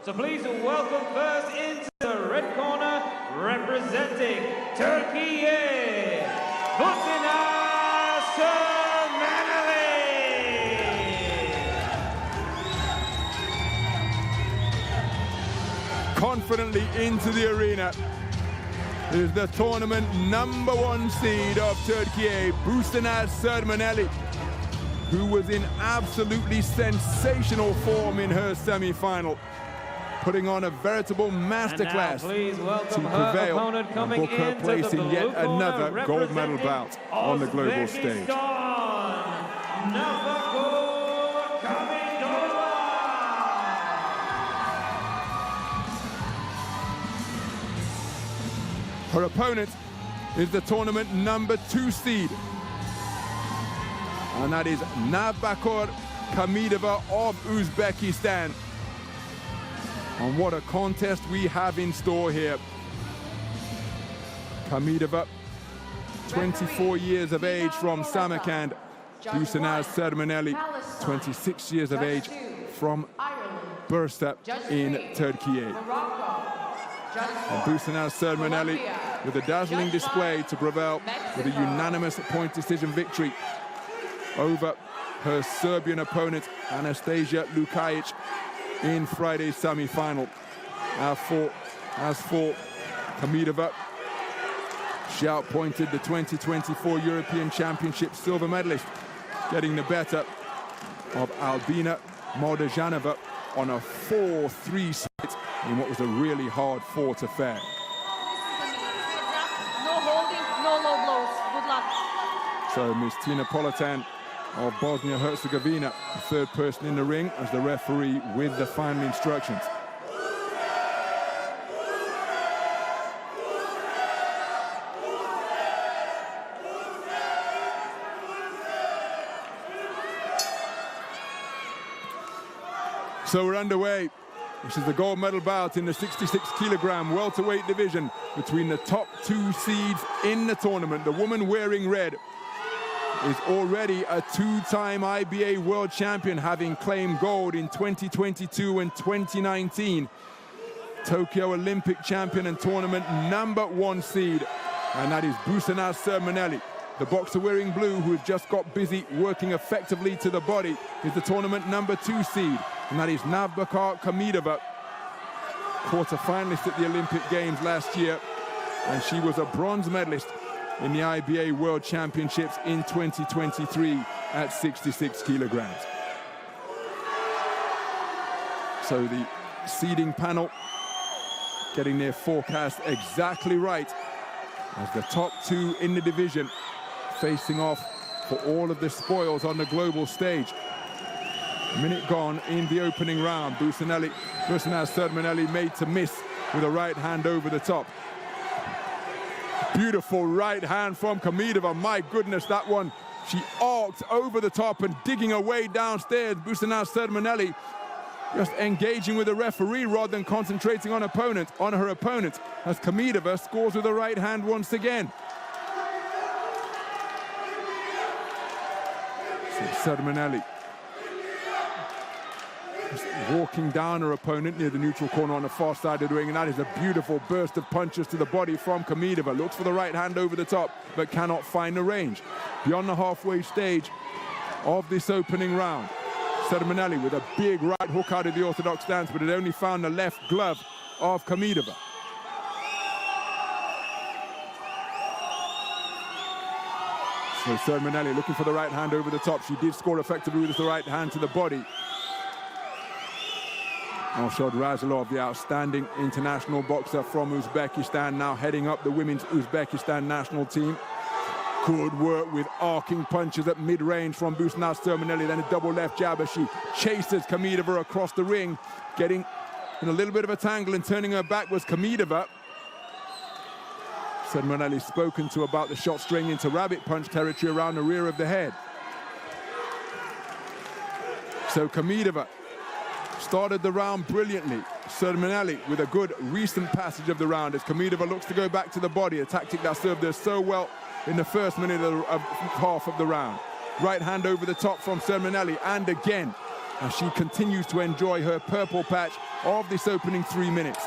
So please welcome first into the red corner, representing Turkey, Busenaz Sürmeneli. Confidently into the arena is the tournament #1 seed of Turkey, Busenaz Sürmeneli, who was in absolutely sensational form in her semi-final, putting on a veritable masterclass to prevail and book her place in yet another gold medal bout on the global stage. Navbakhor Khamidova'yı. Her opponent is the tournament #2 seed, and that is Navbakhor Khamidova of Uzbekistan. And what a contest we have in store here. Khamidova, 24 years of age from Samarkand. Busenaz Sürmeneli, 26 years of age from Bursa in Turkey. And Busenaz Sürmeneli with a dazzling display to prevail with a unanimous point decision victory over her Serbian opponent Anastasia Lukajic in Friday's semi-final. As for Khamidova, she outpointed the 2024 European Championship silver medalist, getting the better of Albina Moldajanova on a 4-3 split in what was a really hard-fought affair. No holding, no low blows. Good luck. So Ms. Tina Politan of Bosnia-Herzegovina, the third person in the ring, as the referee with the final instructions. So we're underway. This is the gold medal bout in the 66-kilogram welterweight division between the top 2 seeds in the tournament. The woman wearing red is already a 2-time IBA world champion, having claimed gold in 2022 and 2019. Tokyo Olympic champion and tournament #1 seed, and that is Busenaz Sürmeneli. The boxer wearing blue, who has just got busy working effectively to the body, is the tournament #2 seed, and that is Navbakhor Khamidova, quarter-finalist at the Olympic Games last year, and she was a bronze medalist in the IBA World Championships in 2023 at 66 kilograms. So the seeding panel getting their forecast exactly right, as the top 2 in the division facing off for all of the spoils on the global stage. Minute gone in the opening round. Busenaz Sürmeneli made to miss with a right hand over the top. Beautiful right hand from Khamidova. My goodness, that one. She arced over the top and digging her way downstairs. Busenaz Sürmeneli just engaging with the referee rather than concentrating on her opponent, as Khamidova scores with a right hand once again. So Sürmeneli walking down her opponent near the neutral corner on the far side of the ring, and that is a beautiful burst of punches to the body from Khamidova. Looks for the right hand over the top, but cannot find the range. Beyond the halfway stage of this opening round, Sürmeneli with a big right hook out of the orthodox stance, but it only found the left glove of Khamidova. So Sürmeneli looking for the right hand over the top. She did score effectively with the right hand to the body. Alshod Razalov, the outstanding international boxer from Uzbekistan, now heading up the women's Uzbekistan national team. Good work with arcing punches at mid-range from Busenaz Sürmeneli, then a double left jab as she chases Khamidova across the ring. Getting in a little bit of a tangle and turning her back was Khamidova. Sürmeneli spoken to about the shot string into rabbit punch territory around the rear of the head. So Khamidova started the round brilliantly. Sürmeneli with a good recent passage of the round as Khamidova looks to go back to the body, a tactic that served her so well in the first minute of half of the round. Right hand over the top from Sürmeneli, and again, as she continues to enjoy her purple patch of this opening 3 minutes,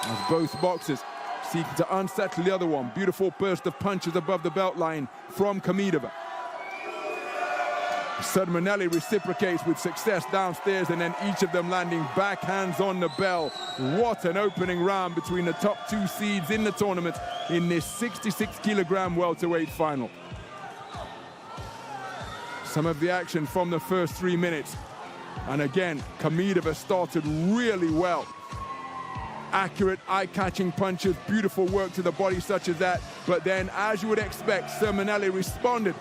as both boxers seeking to unsettle the other one. Beautiful burst of punches above the belt line from Khamidova. Sürmeneli reciprocates with success downstairs, and then each of them landing backhands on the bell. What an opening round between the top 2 seeds in the tournament in this 66-kilogram welterweight final. Some of the action from the first 3 minutes. And again, Khamidova started really well. Accurate, eye-catching punches, beautiful work to the body such as that. But then, as you would expect, Sürmeneli responded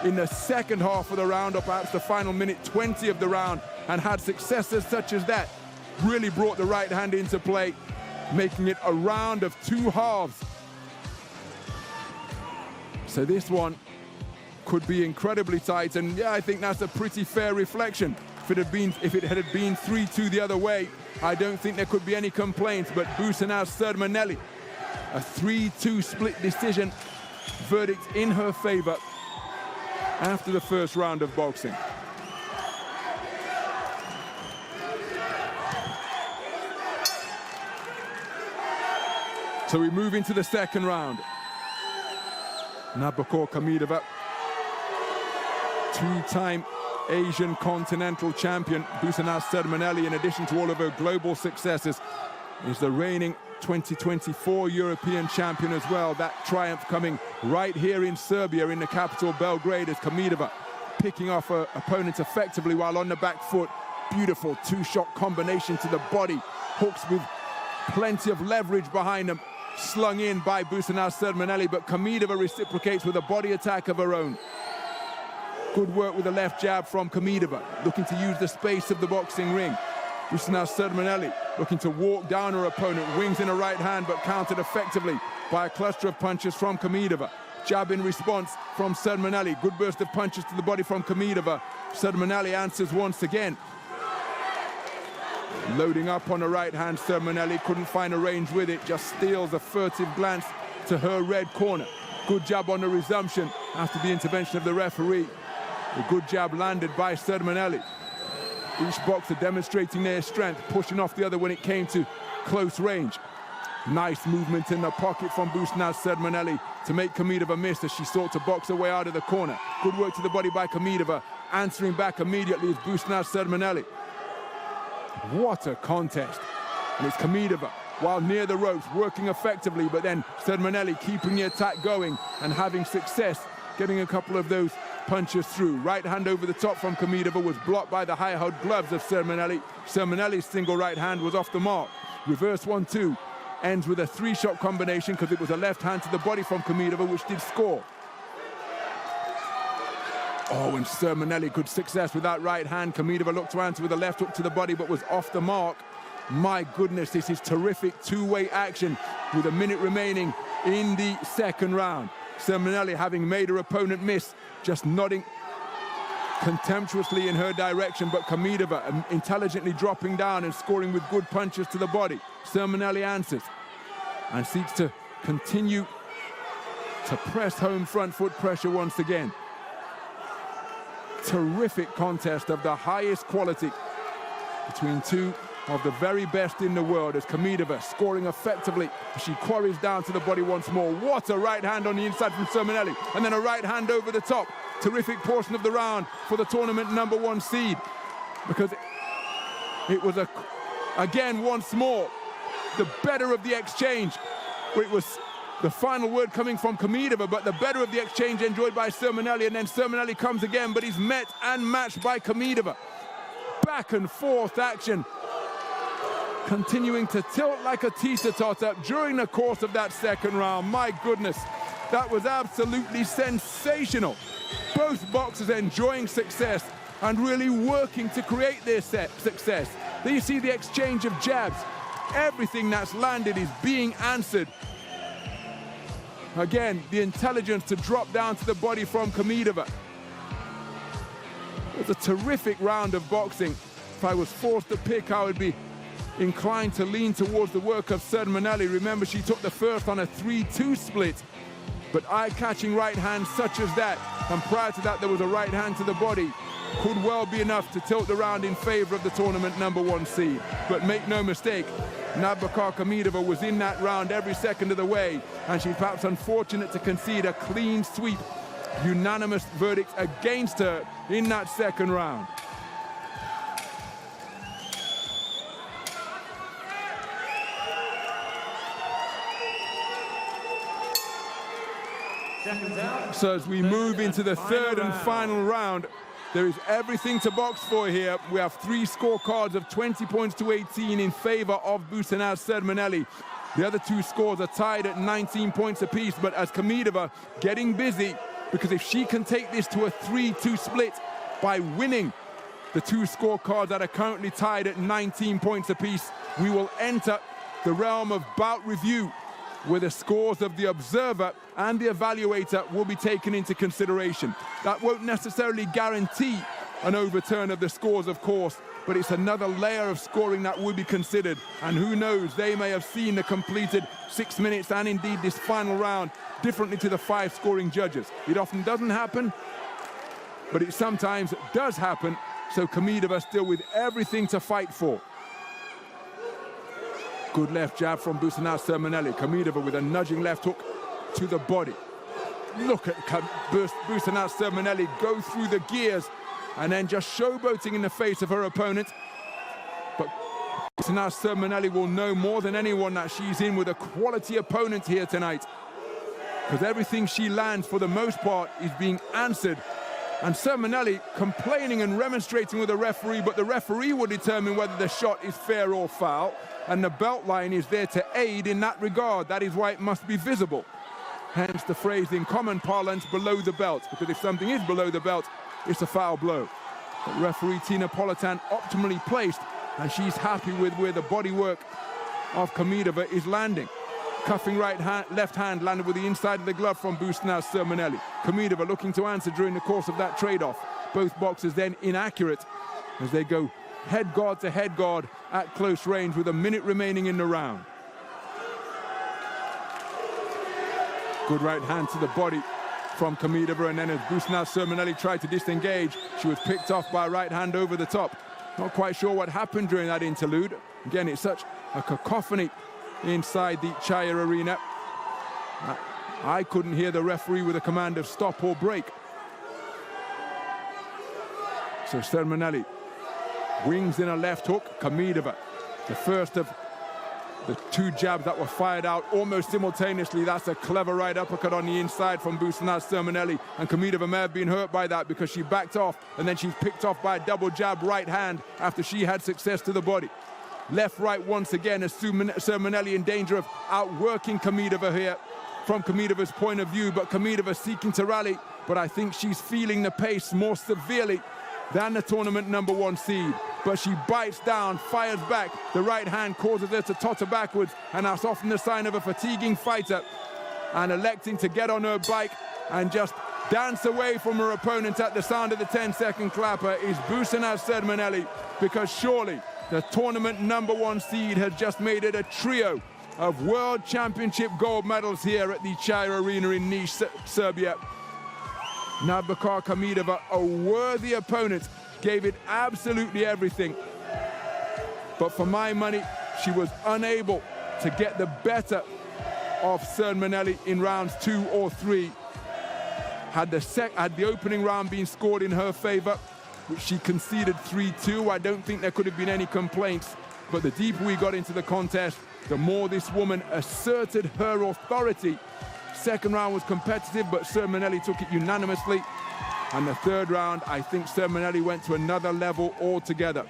in the second half of the round, or perhaps the final minute 20 of the round, and had successes such as that. Really brought the right hand into play, making it a round of 2 halves. So this one could be incredibly tight, and yeah, I think that's a pretty fair reflection. If it had been 3-2 the other way, I don't think there could be any complaints, but Busenaz Sürmeneli, a 3-2 split decision verdict in her favor after the first round of boxing. So we move into the second round. Navbakhor Khamidova, 2-time Asian Continental Champion. Busenaz Sürmeneli, in addition to all of her global successes, is the reigning 2024 European champion as well. That triumph coming right here in Serbia, in the capital Belgrade, as Khamidova picking off her opponent effectively while on the back foot. Beautiful 2-shot combination to the body. Hooks with plenty of leverage behind them, slung in by Busenaz Sürmeneli, but Khamidova reciprocates with a body attack of her own. Good work with the left jab from Khamidova, looking to use the space of the boxing ring. Busenaz Sürmeneli looking to walk down her opponent, wings in a right hand, but countered effectively by a cluster of punches from Khamidova. Jab in response from Sürmeneli. Good burst of punches to the body from Khamidova. Sürmeneli answers once again. Loading up on the right hand, Sürmeneli couldn't find a range with it, just steals a furtive glance to her red corner. Good jab on the resumption after the intervention of the referee. A good jab landed by Sürmeneli. Each boxer demonstrating their strength, pushing off the other when it came to close range. Nice movement in the pocket from Busenaz Sürmeneli to make Khamidova miss as she sought to box her way out of the corner. Good work to the body by Khamidova. Answering back immediately is Busenaz Sürmeneli. What a contest. And it's Khamidova, while near the ropes, working effectively, but then Sürmeneli keeping the attack going and having success, getting a couple of those punches through. Right hand over the top from Khamidova was blocked by the high-held gloves of Sürmeneli. Sürmeneli's single right hand was off the mark. Reverse 1-2 ends with a 3-shot combination because it was a left hand to the body from Khamidova, which did score. Oh, and Sürmeneli good success with that right hand. Khamidova looked to answer with a left hook to the body, but was off the mark. My goodness, this is terrific two-way action with a minute remaining in the second round. Sürmeneli, having made her opponent miss, just nodding contemptuously in her direction, but Khamidova intelligently dropping down and scoring with good punches to the body. Sürmeneli answers and seeks to continue to press home front foot pressure once again. Terrific contest of the highest quality between two of the very best in the world, as Khamidova scoring effectively. She quarries down to the body once more. What a right hand on the inside from Sürmeneli, and then a right hand over the top. Terrific portion of the round for the tournament #1 seed, because it was again once more the better of the exchange. It was the final word coming from Khamidova, but the better of the exchange enjoyed by Sürmeneli, and then Sürmeneli comes again, but he's met and matched by Khamidova. Back and forth action, continuing to tilt like a teeter-totter during the course of that second round. My goodness, that was absolutely sensational. Both boxers enjoying success and really working to create their success. There you see the exchange of jabs. Everything that's landed is being answered. Again, the intelligence to drop down to the body from Khamidova. It was a terrific round of boxing. If I was forced to pick, I would be inclined to lean towards the work of Sürmeneli. Remember, she took the first on a 3-2 split, but eye-catching right hand such as that, and prior to that there was a right hand to the body. could well be enough to tilt the round in favor of the tournament #1 seed. But make no mistake, Navbakhor Khamidova was in that round every second of the way, and she's perhaps unfortunate to concede a clean sweep, unanimous verdict against her in that second round. Seconds out. So as we move into the third and final round, there is everything to box for here. We have 3 scorecards of 20 points to 18 in favor of Busenaz Sürmeneli. The other 2 scores are tied at 19 points apiece, but as Khamidova getting busy, because if she can take this to a 3-2 split by winning the 2 scorecards that are currently tied at 19 points apiece, we will enter the realm of bout review, where the scores of the observer and the evaluator will be taken into consideration. That won't necessarily guarantee an overturn of the scores, of course, but it's another layer of scoring that will be considered. And who knows, they may have seen the completed 6 minutes and indeed this final round differently to the 5 scoring judges. It often doesn't happen, but it sometimes does happen. So Khamidova still with everything to fight for. Good left jab from Busenaz Sürmeneli. Khamidova with a nudging left hook to the body. Look at Busenaz Sürmeneli go through the gears and then just showboating in the face of her opponent. But Busenaz Sürmeneli will know more than anyone that she's in with a quality opponent here tonight, because everything she lands for the most part is being answered. And Sürmeneli complaining and remonstrating with the referee, but the referee will determine whether the shot is fair or foul, and the belt line is there to aid in that regard. That is why it must be visible. Hence the phrase in common parlance, below the belt, because if something is below the belt, it's a foul blow. But referee Tina Politan optimally placed, and she's happy with where the bodywork of Khamidova is landing. Cuffing left hand landed with the inside of the glove from Busenaz Sürmeneli. Khamidova looking to answer during the course of that trade-off. Both boxers then inaccurate as they go head guard to head guard at close range with a minute remaining in the round. Good right hand to the body from Khamidova, and then as Busenaz Sürmeneli tried to disengage, she was picked off by a right hand over the top. Not quite sure what happened during that interlude. Again, it's such a cacophony inside the Chaya arena. I couldn't hear the referee with a command of stop or break. So Sürmeneli wings in a left hook. Khamidova, the first of the 2 jabs that were fired out almost simultaneously. That's a clever right uppercut on the inside from Busenaz Sürmeneli, and Khamidova may have been hurt by that because she backed off and then she's picked off by a double jab right hand after she had success to the body. Left right once again as Sürmeneli in danger of outworking Khamidova here from Khamidova's point of view, but Khamidova seeking to rally, but I think she's feeling the pace more severely than the tournament #1 seed. But she bites down, fires back. The right hand causes her to totter backwards, and that's often the sign of a fatiguing fighter. And electing to get on her bike and just dance away from her opponent at the sound of the 10-second clapper is Busenaz Sürmeneli, because surely the tournament #1 seed has just made it a trio of World Championship gold medals here at the Chaya Arena in Niš, Serbia. Navbakhor Khamidova, a worthy opponent, gave it absolutely everything. But for my money, she was unable to get the better of Sürmeneli in rounds 2 or 3. Had the opening round been scored in her favor, which she conceded 3-2, I don't think there could have been any complaints. But the deeper we got into the contest, the more this woman asserted her authority. Second round was competitive, but Sürmeneli took it unanimously. And the third round, I think Sürmeneli went to another level altogether.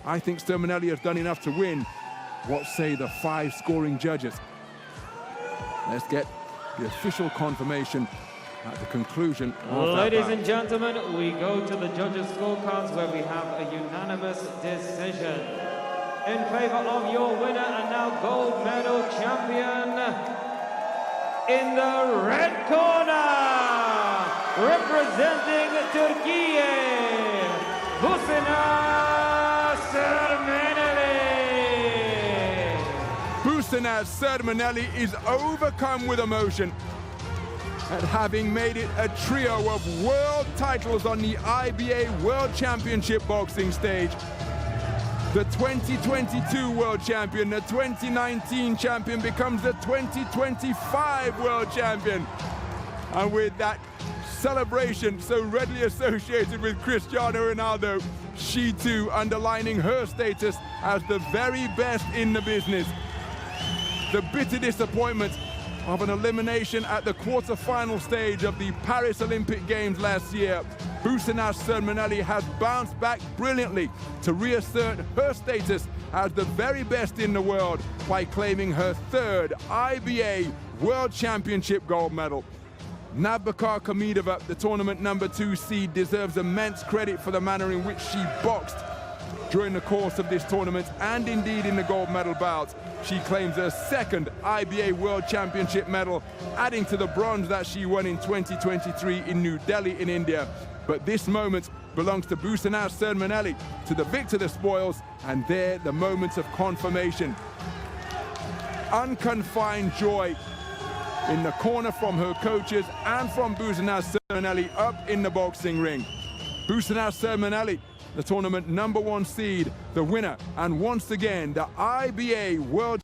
I think Sürmeneli has done enough to win. What say the 5 scoring judges? Let's get the official confirmation at the conclusion of that Ladies round. and gentlemen, we go to the judges' scorecards where we have a unanimous decision. In favor of your winner and now gold medal champion, in the red corner, representing Turkey, Busenaz Sürmeneli. Busenaz Sürmeneli is overcome with emotion. and having made it a trio of world titles on the IBA World Championship boxing stage. The 2022 world champion, the 2019 champion becomes the 2025 world champion. And with that celebration so readily associated with Cristiano Ronaldo, she too underlining her status as the very best in the business. The bitter disappointment of an elimination at the quarter-final stage of the Paris Olympic Games last year, Busenaz Sürmeneli has bounced back brilliantly to reassert her status as the very best in the world by claiming her third IBA World Championship gold medal. Navbakhor Khamidova'yı, the tournament #2 seed, deserves immense credit for the manner in which she boxed during the course of this tournament and indeed in the gold medal bout. She claims her second IBA World Championship medal, adding to the bronze that she won in 2023 in New Delhi in India. But this moment belongs to Busenaz Sürmeneli, to the victor the spoils, and there the moments of confirmation. Unconfined joy in the corner from her coaches and from Busenaz Sürmeneli up in the boxing ring. Busenaz Sürmeneli, the tournament #1 seed, the winner, and once again the IBA World